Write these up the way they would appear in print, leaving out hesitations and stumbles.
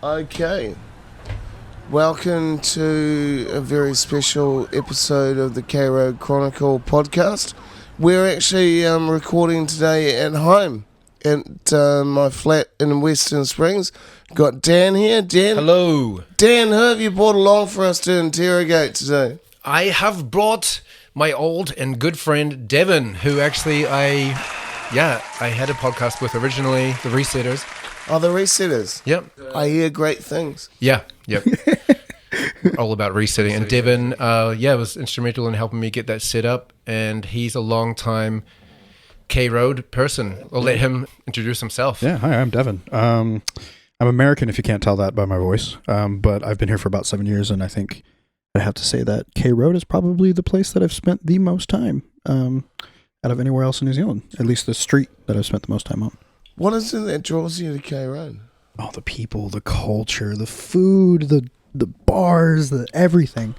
Okay. Welcome to a very special episode of the K-Road Chronicle podcast. We're actually recording today at home at my flat in Western Springs. Got Dan here. Dan. Hello. Dan, who have you brought along for us to interrogate today? I have brought my old and good friend Deven, who actually I had a podcast with originally, the Resetters. Oh, the Resetters. Yep. I hear great things. Yeah. Yep. All about resetting. And Deven, was instrumental in helping me get that set up. And he's a long time K-Road person. I'll let him introduce himself. Yeah, hi, I'm Deven. I'm American, if you can't tell that by my voice. But I've been here for about 7 years, and I think I have to say that K-Road is probably the place that I've spent the most time out of anywhere else in New Zealand. At least the street that I've spent the most time on. What is it that draws you to K-Road? Oh, the people, the culture, the food, the bars, the everything.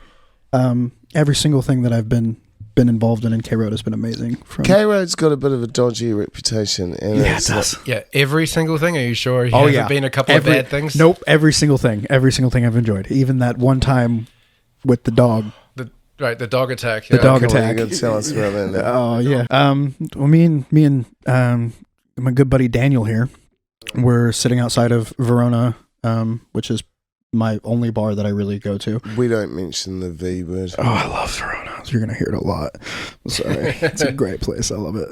Every single thing that I've been involved in K-Road has been amazing. K-Road's got a bit of a dodgy reputation. And yeah, it does. Yeah, every single thing? Are you sure? Have been a couple of bad things? Nope, every single thing. Every single thing I've enjoyed. Even that one time with the dog. The dog attack. The dog attack. You can tell us about that. Oh, yeah. Well, me and my good buddy Daniel here, we're sitting outside of Verona, which is my only bar that I really go to. We don't mention the V word. Oh, I love Verona. You're going to hear it a lot. Sorry. It's a great place. I love it.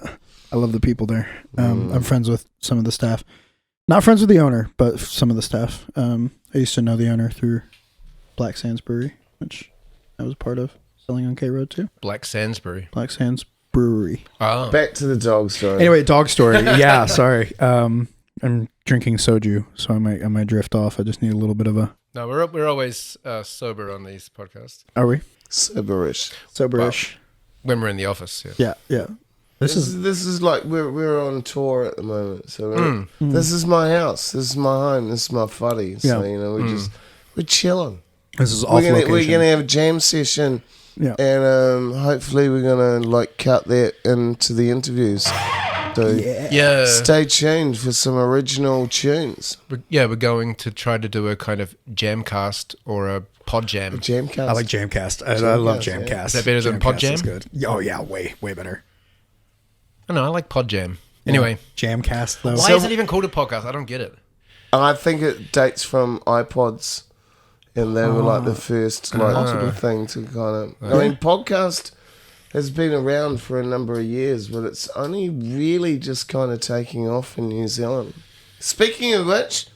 I love the people there. I'm friends with some of the staff. Not friends with the owner, but some of the staff. I used to know the owner through Black Sands Brewery, which I was part of selling on K-Road too. Black Sandsbury. Black Sands Brewery. Oh. Back to the dog story. Anyway, dog story. Yeah, sorry. I'm drinking soju, so I might drift off. I just need a little bit of a... No, we're always sober on these podcasts. Are we? Soberish. Soberish. When we're in the office, yeah. Yeah. This is like we're on tour at the moment. So this is my house. This is my home. This is my fuddy. So we're chilling. This is off We're location. gonna have a jam session. Yeah. And hopefully we're gonna cut that into the interviews. So Yeah. stay tuned for some original tunes. We're going to try to do a kind of jamcast or a podjam. Jamcast. I like jamcast. I love Jamcast, jamcast. yeah. Is that better than Jamcast podjam? is good. Oh yeah, way better. I know, I like podjam. Anyway. Jamcast though. Why is it even called a podcast? I don't get it. I think it dates from iPods, and they were like the first thing to kind of. I mean, podcast has been around for a number of years, but it's only really just kind of taking off in New Zealand. Speaking of which,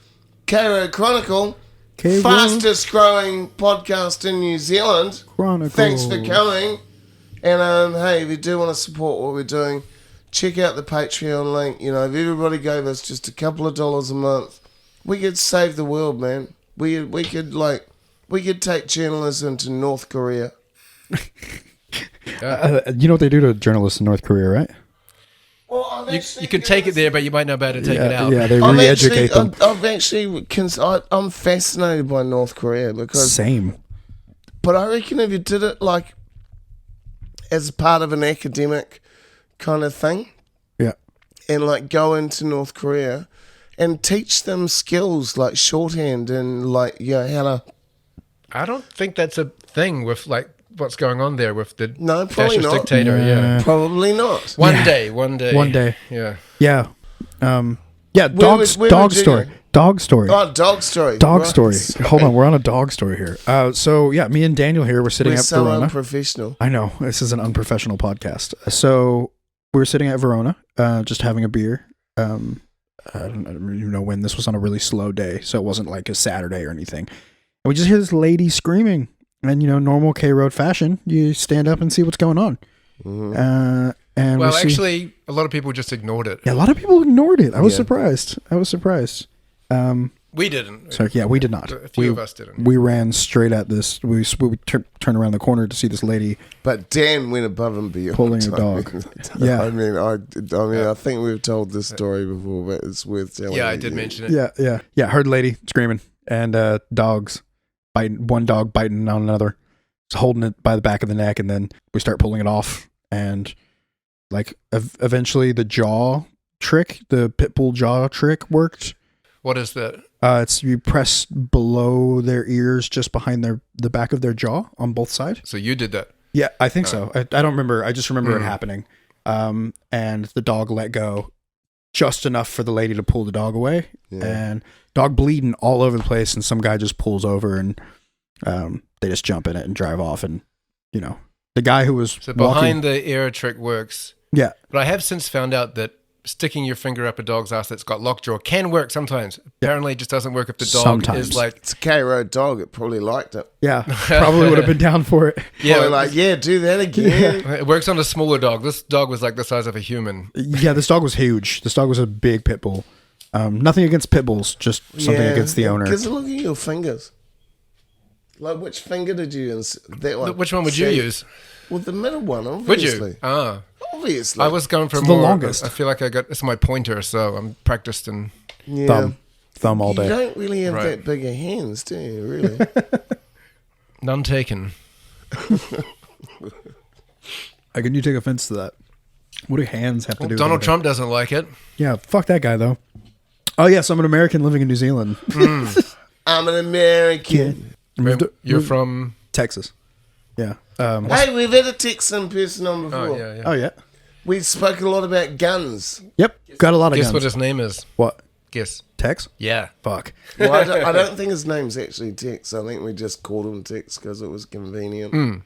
K-Road Chronicle, K-Road. fastest growing podcast in New Zealand. Chronicle. Thanks for coming. And hey, if you do want to support what we're doing, check out the Patreon link. You know, if everybody gave us just a couple of dollars a month, we could save the world, man. We could take journalism to North Korea. You know what they do to journalists in North Korea, right? Well, You could take it there, but you might know better to take it out. Yeah, they re-educate them. I'm fascinated by North Korea because. Same. But I reckon if you did it like as part of an academic kind of thing, Yeah. and like go into North Korea and teach them skills like shorthand and like how to. I don't think that's a thing with like what's going on there with the probably fascist not. dictator. Yeah. Probably not. One day. Yeah. Yeah. Yeah. Dog story. Dog story. Oh, dog story. Dog Right. story. Hold on, we're on a dog story here. So yeah, me and Daniel here, we're sitting We're at so Verona. unprofessional. I know this is an unprofessional podcast. So we were sitting at Verona, just having a beer. I don't even know when. This was on a really slow day, so it wasn't like a Saturday or anything. And we just hear this lady screaming, and normal K-Road fashion, you stand up and see what's going on. Mm-hmm. And actually, a lot of people just ignored it. yeah, a lot of people ignored it. I was surprised. We didn't. So yeah, we did not. A few of us didn't. We ran straight at this. We turned around the corner to see this lady. But Dan went above and beyond. Pulling a dog. Yeah. I think we've told this story before, but it's worth telling. Yeah, I did mention it. Yeah. Heard lady screaming and dogs biting. One dog biting on another, just holding it by the back of the neck, and then we start pulling it off, and like eventually the jaw trick, the pit bull jaw trick worked. What is that? It's you press below their ears, just behind the back of their jaw on both sides. So you did that. Yeah, I think so. I don't remember. I just remember it happening. And the dog let go just enough for the lady to pull the dog away. Yeah. And dog bleeding all over the place. And some guy just pulls over and they just jump in it and drive off. And, the guy who was behind the ear trick works. Yeah. But I have since found out that sticking your finger up a dog's ass that's got lockjaw can work sometimes. Apparently it just doesn't work if the dog is like... It's a K-Road dog. It probably liked it. Yeah. Probably would have been down for it. Yeah. Probably like, do that again. Yeah. It works on a smaller dog. This dog was like the size of a human. Yeah, this dog was huge. This dog was a big pit bull. Nothing against pit bulls, just something against the owner. Because look at your fingers. Like, which finger did you use? That one. Which one would you use? Well, the middle one, obviously. Would you? Ah. Obviously. I was going for it's more. The longest. I feel like it's my pointer, so I'm practiced in thumb all day. You don't really have that big of hands, do you, really? None taken. How can you take offense to that? What do hands have to do with Donald Trump doesn't like it. Yeah, fuck that guy, though. Oh, yes, I'm an American living in New Zealand. I'm an American. You're from... Texas. Yeah. Hey, we've had a Texan person on before. Oh, yeah. We spoke a lot about guns. Yep. Got a lot of guns. Guess what his name is? What? Guess. Tex? Yeah. Fuck. Well, I don't think his name's actually Tex. I think we just called him Tex because it was convenient.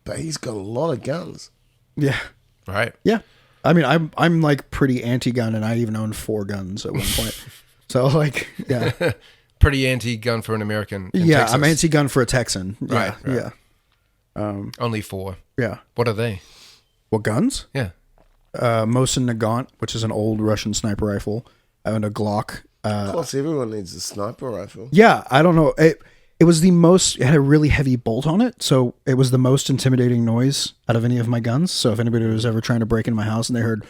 But he's got a lot of guns. Yeah. Right. Yeah. I mean, I'm like pretty anti-gun, and I even owned 4 guns at one point. So, like, yeah. Pretty anti-gun for an American in Yeah, Texas. I'm anti-gun for a Texan. Right. Yeah. Only 4. Yeah. What are they? What guns? Yeah. Mosin Nagant, which is an old Russian sniper rifle. I owned a Glock. Of course, everyone needs a sniper rifle. Yeah, I don't know. It was the most... It had a really heavy bolt on it, so it was the most intimidating noise out of any of my guns. So if anybody was ever trying to break into my house and they heard...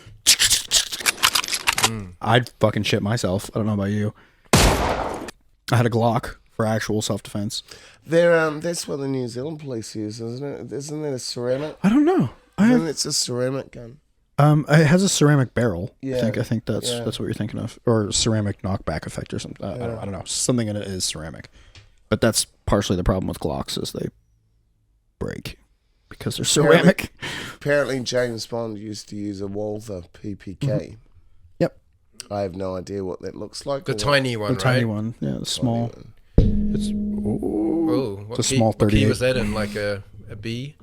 I'd fucking shit myself. I don't know about you. I had a Glock for actual self-defense. That's what the New Zealand police use, isn't it? Isn't that a ceramic? I don't know. It's a ceramic gun. It has a ceramic barrel. Yeah. I think that's what you're thinking of, or ceramic knockback effect or something. I don't know. Something in it is ceramic, but that's partially the problem with Glocks is they break because they're ceramic. Apparently, James Bond used to use a Walther PPK. Mm-hmm. Yep. I have no idea what that looks like. The tiny one, the tiny one. Yeah, the small. It's it's a small 38. What key was that in? Like a B?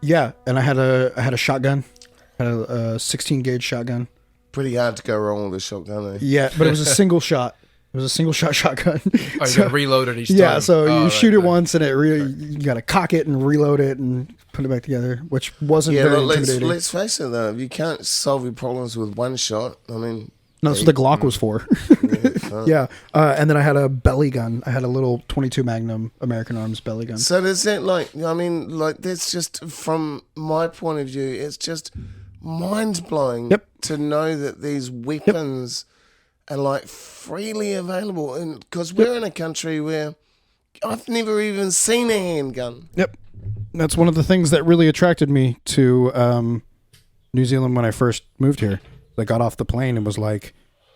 Yeah, and I had a shotgun, had a 16 gauge shotgun. Pretty hard to go wrong with a shotgun, eh? Yeah, but it was a single shot. It was a single shot shotgun. Oh, you got to reload it each time. Yeah, so you shoot it once and you got to cock it and reload it and put it back together, which wasn't very intimidating. Let's face it though, you can't solve your problems with one shot. I mean, no, that's what the Glock was for. Yeah, and then I had a belly gun. I had a little 22 Magnum American Arms belly gun. So does that that's just from my point of view, it's just mind blowing to know that these weapons are like freely available, and because we're in a country where I've never even seen a handgun. Yep, that's one of the things that really attracted me to New Zealand when I first moved here. I got off the plane and was like,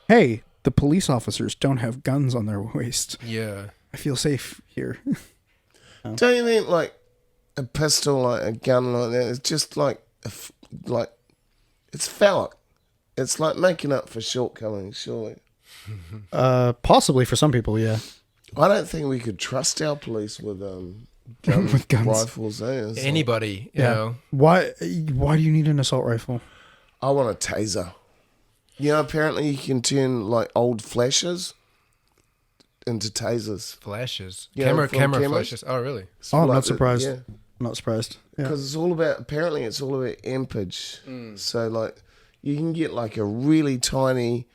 "Hey, the police officers don't have guns on their waist. Yeah, I feel safe here." Don't you think like a pistol, like a gun like that, is just like it's phallic? It's like making up for shortcomings, surely. Possibly for some people, yeah. I don't think we could trust our police with guns. Rifles. Anybody, you know. Why do you need an assault rifle? I want a taser. You know, apparently you can turn like old flashes into tasers. Flashes? Yeah, camera flashes. Oh, really? Oh, I'm not surprised. Yeah. I'm not surprised. Because it's all about ampage. So like you can get like a really tiny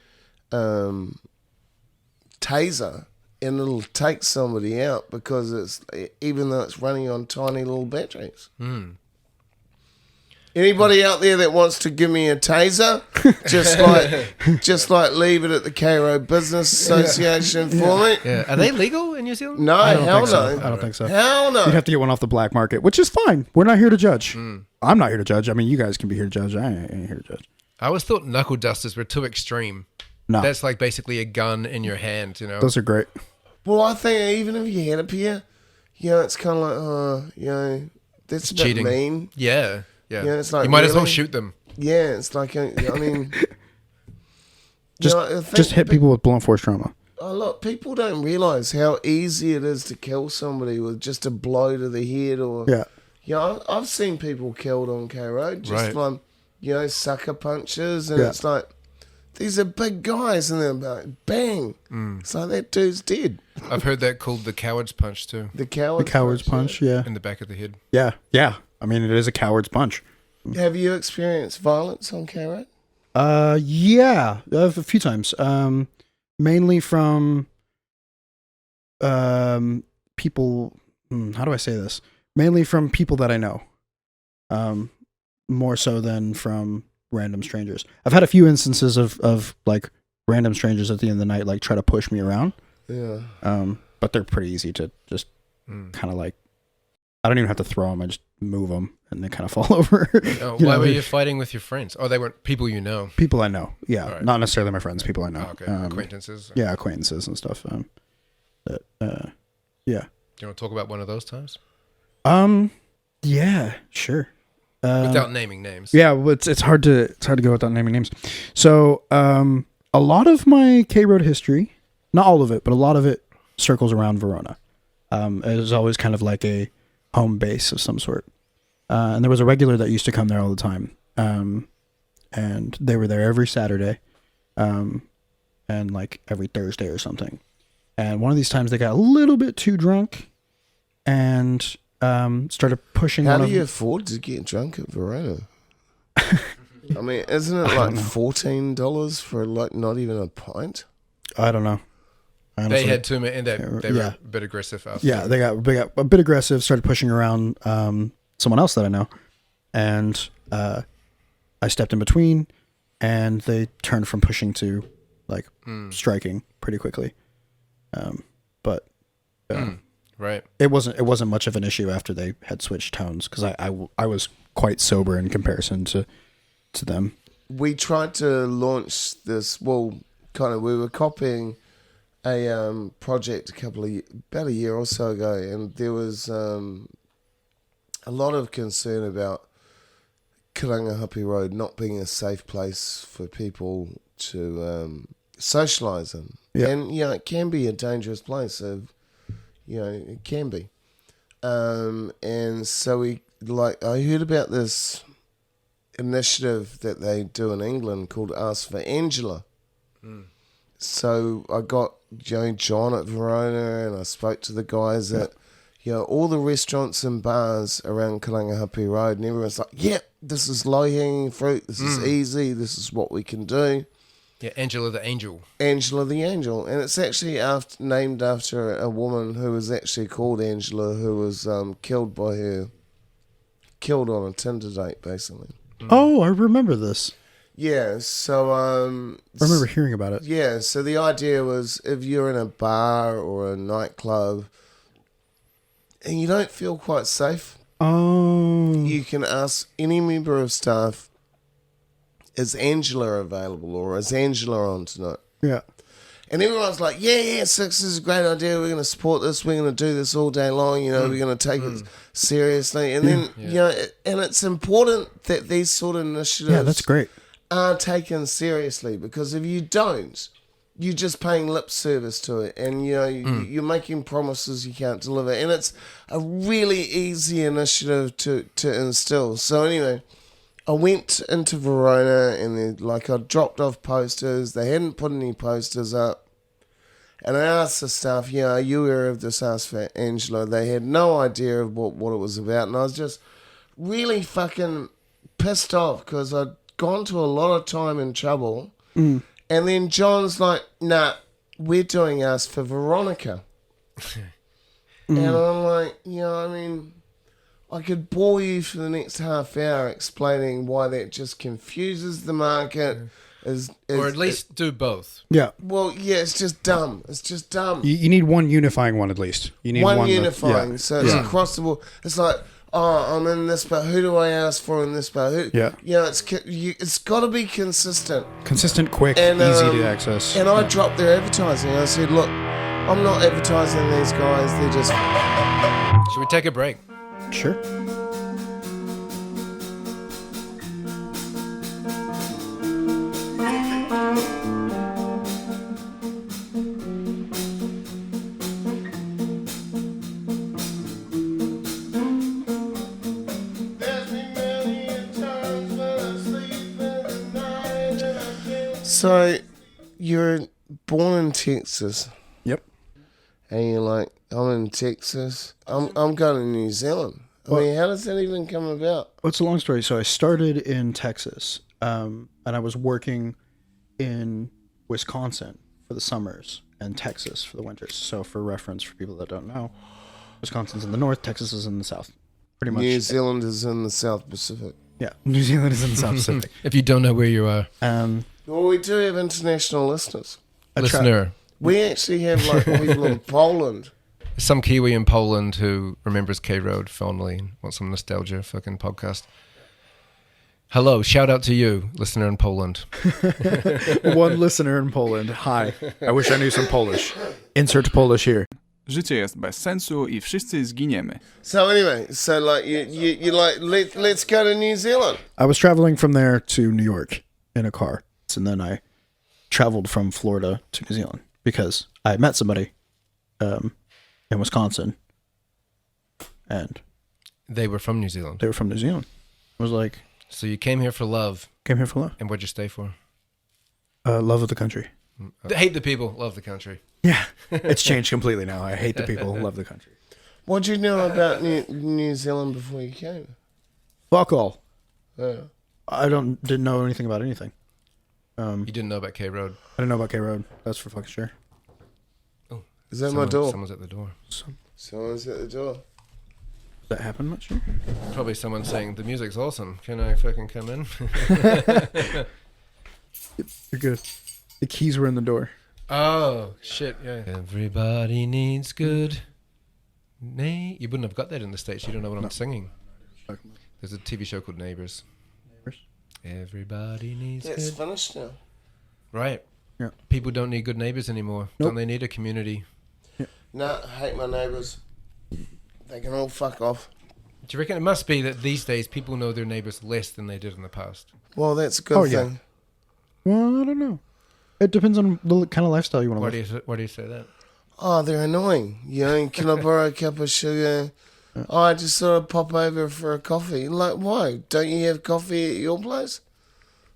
taser and it'll take somebody out because even though it's running on tiny little batteries. Anybody out there that wants to give me a taser, just like leave it at the Cairo Business Association for me. Yeah. Are they legal in New Zealand? No, hell no. I don't think so. Hell no. You'd have to get one off the black market, which is fine. We're not here to judge. I'm not here to judge. I mean, you guys can be here to judge. I ain't here to judge. I always thought knuckle dusters were too extreme. No, That's like basically a gun in your hand, you know. those are great. Well, I think even if you had a pair, it's kind of like, that's a bit cheating. mean. Yeah. Yeah, it's like, you might as well really? shoot them. Yeah, it's like, I mean... Just hit people with blunt force trauma. Oh, look, people don't realise how easy it is to kill somebody with just a blow to the head or... Yeah. I've seen people killed on K-Road just from, sucker punches, and it's like, these are big guys, and they're like, bang. It's like, that dude's dead. I've heard that called the coward's punch too. The coward's punch, yeah. In the back of the head. Yeah, yeah. I mean, it is a coward's punch. Have you experienced violence on K-Road? Yeah, a few times. Mainly from people. How do I say this? Mainly from people that I know. More so than from random strangers. I've had a few instances of like random strangers at the end of the night like try to push me around. Yeah. But they're pretty easy to just kind of like. I don't even have to throw them. I just move them and they kind of fall over. Why were you fighting with your friends? Oh, they weren't people you know. People I know. Yeah, right. Not necessarily my friends. People I know. Oh, okay, acquaintances. Yeah, acquaintances and stuff. Yeah. Do you want to talk about one of those times? Yeah, sure. Without naming names. Yeah, well, it's hard to go without naming names. So, a lot of my K-Road history, not all of it, but a lot of it circles around Verona. It is always kind of like a home base of some sort. And there was a regular that used to come there all the time. And they were there every Saturday, and like every Thursday or something. And one of these times they got a little bit too drunk and started pushing. How do you afford to get drunk at Verona? I mean, isn't it like $14 for like not even a pint? I don't know. Honestly, they had too many, and they were a bit aggressive after. Yeah, they got a bit aggressive, started pushing around someone else that I know. And I stepped in between, and they turned from pushing to like striking pretty quickly. But right, it wasn't much of an issue after they had switched tones because I was quite sober in comparison to them. We tried to launch this. Well, we were copying a project about a year or so ago, and there was a lot of concern about Karangahape Road not being a safe place for people to socialise in. Yeah. And, it can be a dangerous place. It can be. And so I heard about this initiative that they do in England called Ask for Angela. So I got John at Verona, and I spoke to the guys at all the restaurants and bars around Karangahape Road, and everyone's like, this is low-hanging fruit, this is easy, this is what we can do. Yeah, Angela the Angel. Angela the Angel. And it's actually named after a woman who was actually called Angela, who was killed on a Tinder date, basically. Oh, I remember this. Yeah, so... I remember hearing about it. Yeah, so the idea was if you're in a bar or a nightclub and you don't feel quite safe, you can ask any member of staff, is Angela available or is Angela on tonight? Yeah. And everyone's like, yeah, Six is a great idea. We're going to support this. We're going to do this all day long. We're going to take it seriously. And then, and it's important that these sort of initiatives that's great. are taken seriously, because if you don't, you're just paying lip service to it, and you're making promises you can't deliver, and it's a really easy initiative to instill. So anyway, I went into Verona, and I dropped off posters. They hadn't put any posters up, and I asked the staff, are you aware of this Ask for Angela? They had no idea of what it was about, and I was just really fucking pissed off because I'd gone to a lot of time in trouble. And then John's like, nah, we're doing Ask for Veronica. And I'm like, I could bore you for the next half hour explaining why that just confuses the market. Or at least do both. Yeah. Well, yeah, it's just dumb. It's just dumb. You need one unifying one at least. You need one unifying, so it's Yeah. across the board. It's like, oh, I'm in this, but who do I ask for in this? But who? Yeah. It's got to be consistent. Consistent, quick, And, easy to access. And I dropped their advertising. I said, look, I'm not advertising these guys. They're just... Should we take a break? Sure. So, you're born in Texas, Yep. and you're like, I'm in Texas. I'm going to New Zealand. I mean, how does that even come about? Well, it's a long story. So I started in Texas, and I was working in Wisconsin for the summers and Texas for the winters. So for reference, for people that don't know, Wisconsin's in the north, Texas is in the south. Pretty much. New Zealand is in the South Pacific. Yeah, New Zealand is in the South Pacific. If you don't know where you are, Well, we do have international listeners. listener, We actually have like people in Poland. some Kiwi in Poland who remembers K Road fondly and wants some nostalgia fucking podcast. Hello, shout out to you, listener in Poland. One listener in Poland. Hi. I wish I knew some Polish. Insert Polish here. Życie jest bez sensu i wszyscy zginiemy. So anyway, so like you like let's go to New Zealand. I was traveling from there to New York in a car. And then I traveled from Florida to New Zealand because I met somebody in Wisconsin, and They were from New Zealand. they were from New Zealand. I was like, So you came here for love, came here for love. and what'd you stay for? Love of the country. Hate the people, love the country. Yeah. It's changed completely now. I hate the people, love the country. What did you know about New Zealand before you came? Fuck all. Yeah. I didn't know anything about anything. You didn't know about K Road. I didn't know about K Road. That's for fucking sure. Oh, Is that my door? Someone's at the door. Someone's at the door. Does that happen? Not sure. Probably someone saying the music's awesome. Can I fucking come in? You're good. The keys were in the door. Oh shit! Yeah. Everybody needs good. You wouldn't have got that in the States. You don't know what I'm singing. There's a TV show called Neighbours. Everybody needs It's good. finished now. Right. Yeah. People don't need good neighbours anymore. Nope. Don't they need a community? No, I hate my neighbours. They can all fuck off. Do you reckon it must be that these days people know their neighbours less than they did in the past? Well, that's a good thing. Well, I don't know. It depends on the kind of lifestyle you want to live. Why do you say that? Oh, they're annoying. You know, can I borrow a cup of sugar? Oh, I just sort of pop over for a coffee. Like, why? Don't you have coffee at your place?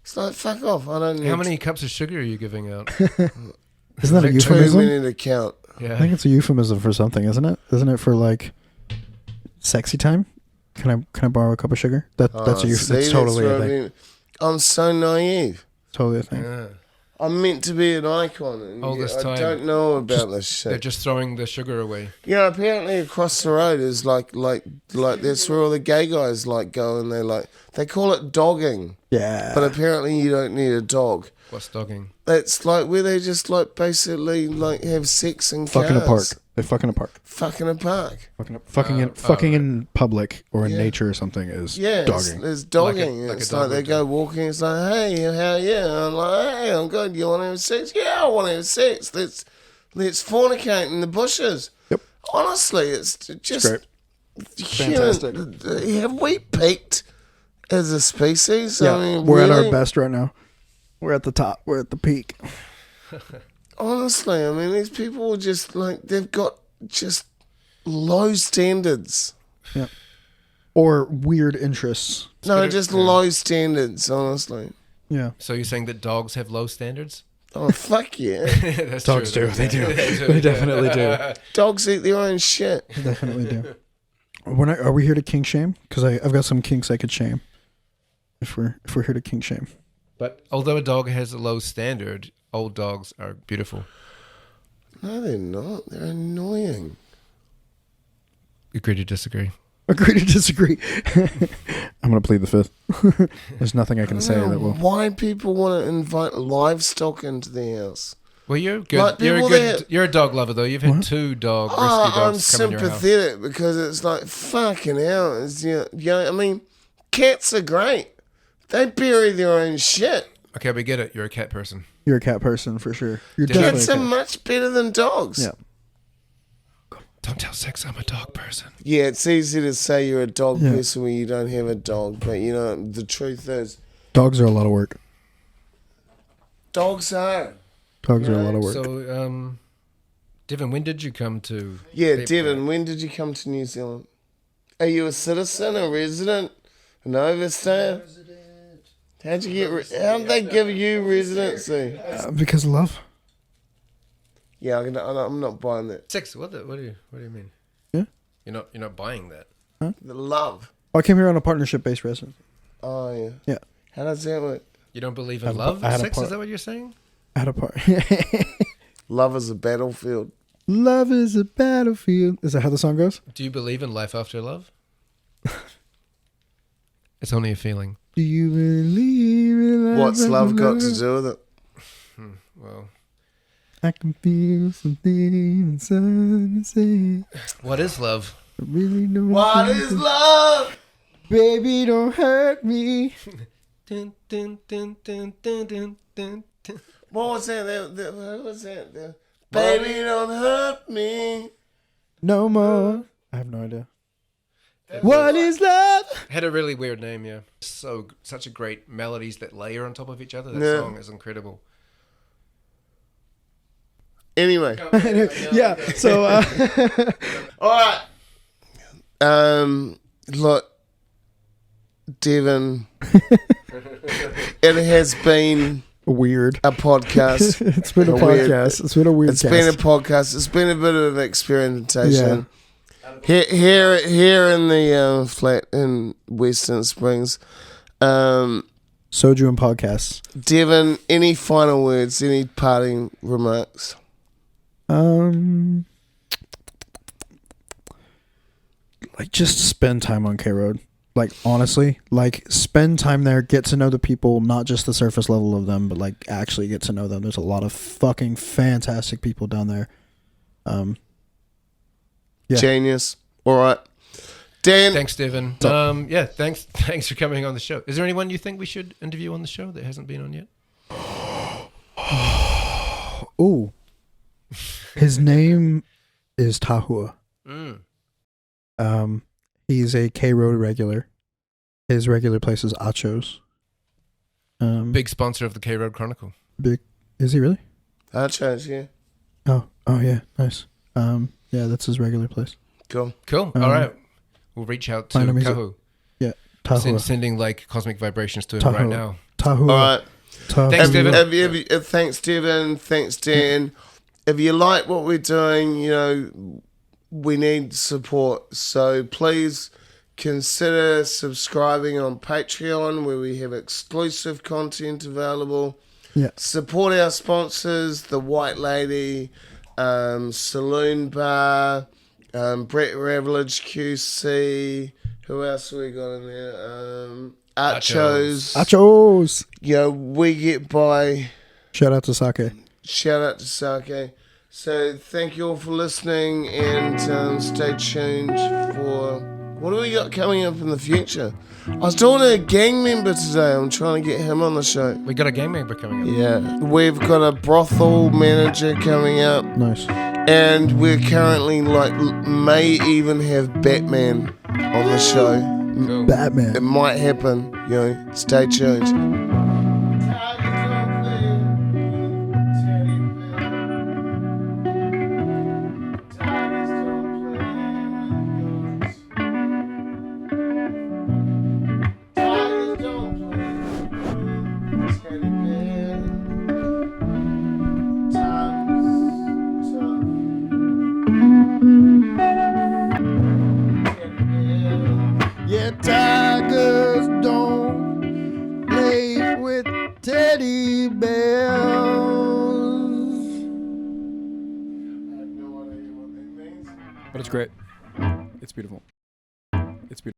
It's like, fuck off. I don't need How many cups of sugar are you giving out? Isn't that a too euphemism? many to count. I Yeah. think it's a euphemism for something, isn't it? Isn't it for like sexy time? Can I borrow a cup of sugar? That's a see, It's totally that's a what I thing. mean. I'm so naive. Totally a thing. Yeah. I'm meant to be an icon. And All this I time. don't know about this They're shit. just throwing the sugar away. Yeah, apparently across the road is like that's where all the gay guys like go, and they call it dogging. Yeah. But apparently you don't need a dog. What's dogging? It's like where they just like basically like have sex in fucking a park. cars. They fuck in a park. Fucking a park. Fucking in public or in Yeah. nature or something is Yeah, dogging. it's dogging. Like a It's dog like they would go walking. It's like, hey, how are you? I'm like, hey, I'm good. You want to have sex? Yeah, I want to have sex. Let's fornicate in the bushes. Yep. Honestly, it's just great. human. Have we peaked as a species? Yeah, I mean, we're at really? our best right now. We're at the top. We're at the peak. Honestly, I mean, these people are just like they've got just low standards. Yeah. Or weird interests. No, just low standards. Honestly. Yeah. So you're saying that dogs have low standards? Oh fuck yeah! That's Dogs true, do. They do. do. They definitely do. Dogs eat their own shit. They definitely do. Are we here to kink shame? Because I've got some kinks I could shame. If we're here to kink shame. But although a dog has a low standard, old dogs are beautiful. No, they're not. They're annoying. Agree to disagree. Agree to disagree. I'm going to plead the fifth. There's nothing I can say that will. Why people want to invite livestock into their house? Well, you're good. Like, You're a dog lover, though. You've had 2 rescue dogs I'm come in your house. sympathetic because it's like, fucking hell. I mean, cats are great. They bury their own shit. Okay, we get it. You're a cat person. You're a cat person for sure. You're Cats definitely are a cat. much better than dogs. Yeah. Don't tell Six I'm a dog person. Yeah, it's easy to say you're a dog Yeah. person when you don't have a dog, but the truth is, Dogs are a lot of work. dogs are. Dogs are a lot of work. So, Deven, when did you come to? Yeah, Pep Deven, when did you come to New Zealand? Are you a citizen, a resident, an overstayer? How did they give you residency? Because of love. Yeah, I'm not buying that. Six. What do you mean? Yeah. You're not buying that. The love. I came here on a partnership-based residence. Oh, yeah. Yeah. How does that work? You don't believe in love? I had a Six? part- Is that what you're saying? I had a part. Love is a battlefield. Love is a battlefield. Is that how the song goes? Do you believe in life after love? It's only a feeling. Do you believe in life What's after love got to do with it? Well, I can feel something inside me say, what is love? I really don't What think is that- love? Baby, don't hurt me. Dun, dun, dun, dun, dun, dun, dun, dun. What was that? What was that? Baby, don't hurt me. No more. I have no idea. What is love? Had a really weird name, yeah. Such a great melodies that layer on top of each other. That Yeah. song is incredible. Anyway. Yeah. So, All right. Look, Deven, it has been weird. a podcast. It's been a weird- podcast. It's been a weird It's been a cast. podcast. It's been a bit of experimentation. Here in the flat in Western Springs. Soju and podcasts. Deven, any final words? Any parting remarks? Like, just spend time on K Road. Like, honestly, like, spend time there, get to know the people, not just the surface level of them, but like actually get to know them. There's a lot of fucking fantastic people down there. Yeah. Genius. All right. Dan. Thanks, Deven. Yeah, thanks for coming on the show. Is there anyone you think we should interview on the show that hasn't been on yet? Ooh. His name is Tahua. He's a K Road regular. His regular place is Acho's. Big sponsor of the K Road Chronicle. Big. Is he really? I'll change, yeah. Oh yeah, nice. Yeah, that's his regular place. Cool. All right. We'll reach out to my name is- Kahu. Yeah, Tahua. Sending like cosmic vibrations to him Tahua. right now. Tahua. All right. Tahua. Thanks, Deven. Thanks, Deven. Thanks, Dan. If you like what we're doing, we need support. So please consider subscribing on Patreon, where we have exclusive content available. Yeah. Support our sponsors, The White Lady, Saloon Bar, Brett Ravage QC. Who else we got in there? Archos. Achos. We get by. Shout out to Sake. Shout out to Sake. So thank you all for listening, and stay tuned for what do we got coming up in the future. I was talking to a gang member today. I'm trying to get him on the show. We got a game member coming up. Yeah, we've got a brothel manager coming up, Nice. and we're currently may even have Batman on the show. Cool. It Batman. might happen. Stay tuned. Yeah, tigers don't play with teddy bears. But it's great. It's beautiful. It's beautiful.